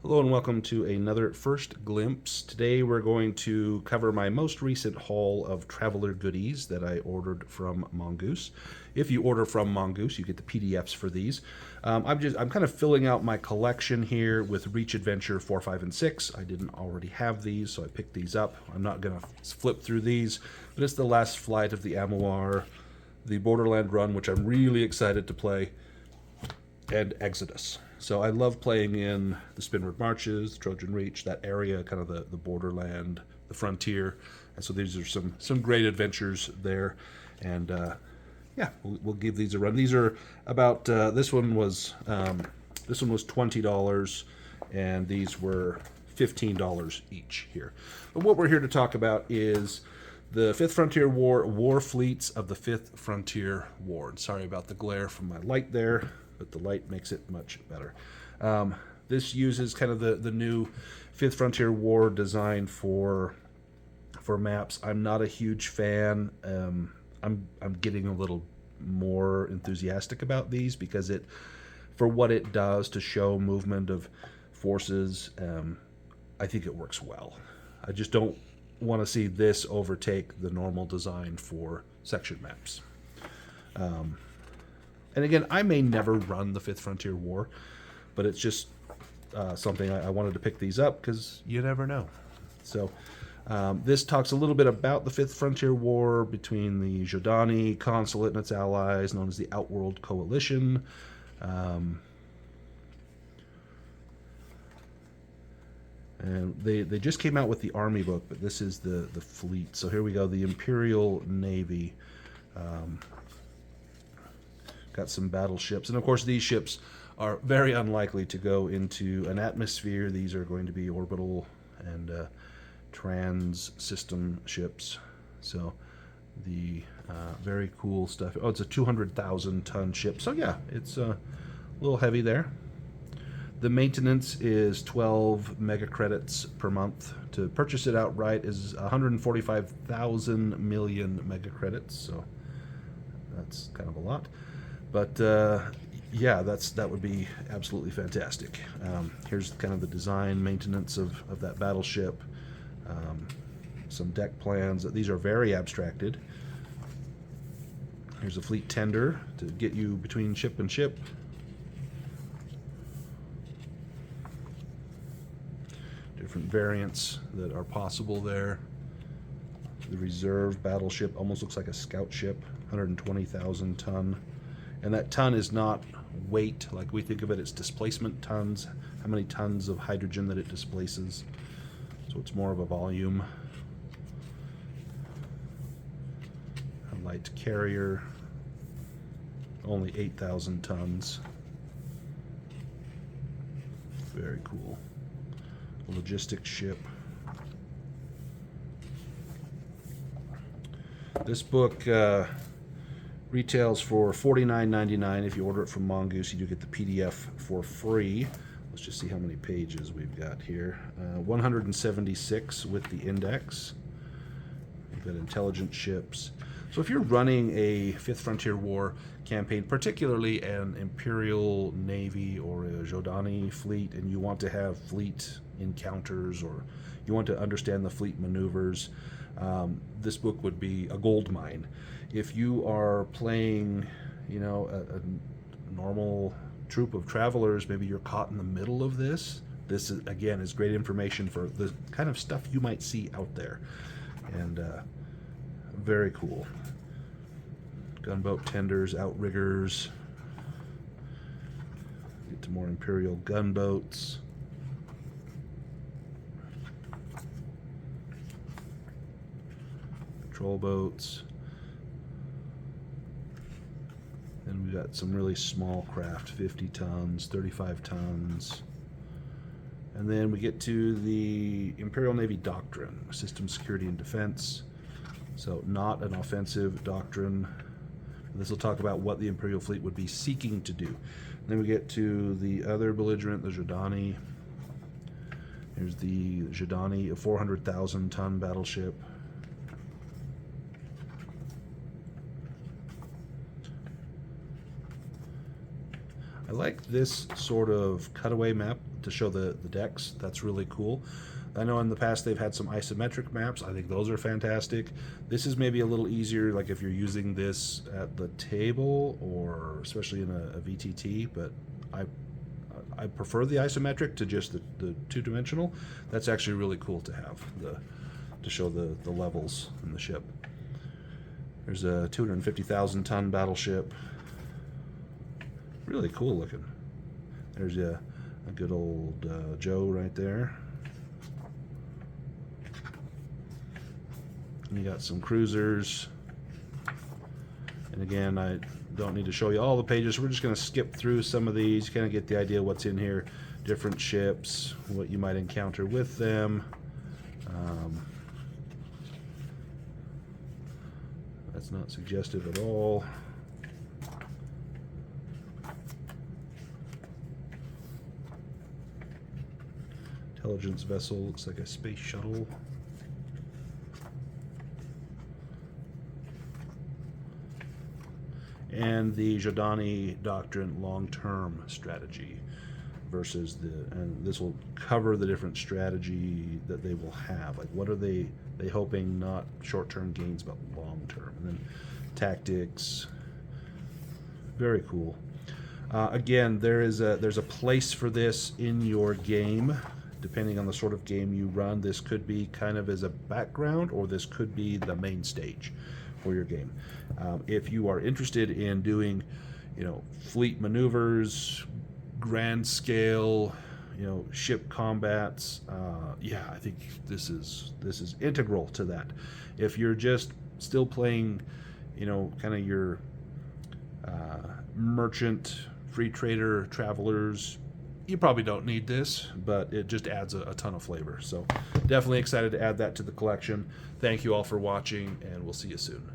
Hello and welcome to another First Glimpse. Today we're going to cover my most recent haul of Traveler goodies that I ordered from Mongoose. If you order from Mongoose, you get the PDFs for these. I'm kind of filling out my collection here with Reach Adventure 4, 5, and 6. I didn't already have these, so I picked these up. I'm not going to flip through these, but it's the last flight of the Amoir, the Borderland Run, which I'm really excited to play, and Exodus. So I love playing in the Spinward Marches, the Trojan Reach, that area, kind of the borderland, the frontier. And so these are some great adventures there. And yeah, we'll give these a run. These are about this one was $20, and these were $15 each here. But what we're here to talk about is the Fifth Frontier War, War Fleets of the Fifth Frontier War. And sorry about the glare from my light there, but the light makes it much better. This uses kind of the new Fifth Frontier War design for maps. I'm not a huge fan. I'm getting a little more enthusiastic about these because for what it does to show movement of forces, I think it works well. I just don't want to see this overtake the normal design for section maps. And again, I may never run the Fifth Frontier War, but it's just something I wanted to pick these up because you never know. So this talks a little bit about the Fifth Frontier War between the Jordani Consulate and its allies, known as the Outworld Coalition. And they just came out with the Army book, but this is the fleet. So here we go, the Imperial Navy. Got some battleships, and of course these ships are very unlikely to go into an atmosphere. These are going to be orbital and trans-system ships. So the very cool stuff. Oh, it's a 200,000 ton ship. So yeah, it's a little heavy there. The maintenance is 12 mega credits per month. To purchase it outright is 145,000 million mega credits. So that's kind of a lot. But yeah, that would be absolutely fantastic. Here's kind of the design, maintenance of that battleship. Some deck plans. These are very abstracted. Here's a fleet tender to get you between ship and ship. Different variants that are possible there. The reserve battleship almost looks like a scout ship, 120,000 ton. And that ton is not weight like we think of it, it's displacement tons, how many tons of hydrogen that it displaces. So it's more of a volume. A light carrier, only 8,000 tons. Very cool. A logistics ship. This book retails for $49.99. If you order it from Mongoose, you do get the PDF for free. Let's just see how many pages we've got here. 176 with the index. We've got intelligent ships. So if you're running a Fifth Frontier War campaign, particularly an Imperial Navy or a Jordani fleet, and you want to have fleet encounters or you want to understand the fleet maneuvers, this book would be a gold mine. If you are playing, a normal troop of travelers, maybe you're caught in the middle of this. This is, again, is great information for the kind of stuff you might see out there, and very cool. Gunboat tenders, outriggers. Get to more Imperial gunboats. Patrol boats. And we've got some really small craft, 50 tons, 35 tons. And then we get to the Imperial Navy Doctrine, System Security and Defense. So not an offensive doctrine. This will talk about what the Imperial fleet would be seeking to do. And then we get to the other belligerent, the Jordani. Here's the Jordani, a 400,000 ton battleship. like this sort of cutaway map to show the decks. That's really cool. I know in the past they've had some isometric maps. I think those are fantastic. This is maybe a little easier, like if you're using this at the table or especially in a VTT, but I prefer the isometric to just the two-dimensional. That's actually really cool to have, to show the levels in the ship. There's a 250,000 ton battleship. Really cool looking. There's a good old Joe right there. And you got some cruisers. And again, I don't need to show you all the pages. We're just going to skip through some of these, kind of get the idea what's in here. Different ships, what you might encounter with them. That's not suggestive at all. Intelligence vessel, looks like a space shuttle. And the Jordani Doctrine long-term strategy versus and this will cover the different strategy that they will have. Like, what are they hoping, not short-term gains, but long-term. And then tactics, very cool. Again, there's a place for this in your game, depending on the sort of game you run. This could be kind of as a background, or this could be the main stage for your game. If you are interested in doing, fleet maneuvers, grand scale, ship combats, yeah, I think this is integral to that. If you're just still playing, kind of your merchant, free trader, travelers, you probably don't need this, but it just adds a ton of flavor. So definitely excited to add that to the collection. Thank you all for watching, and we'll see you soon.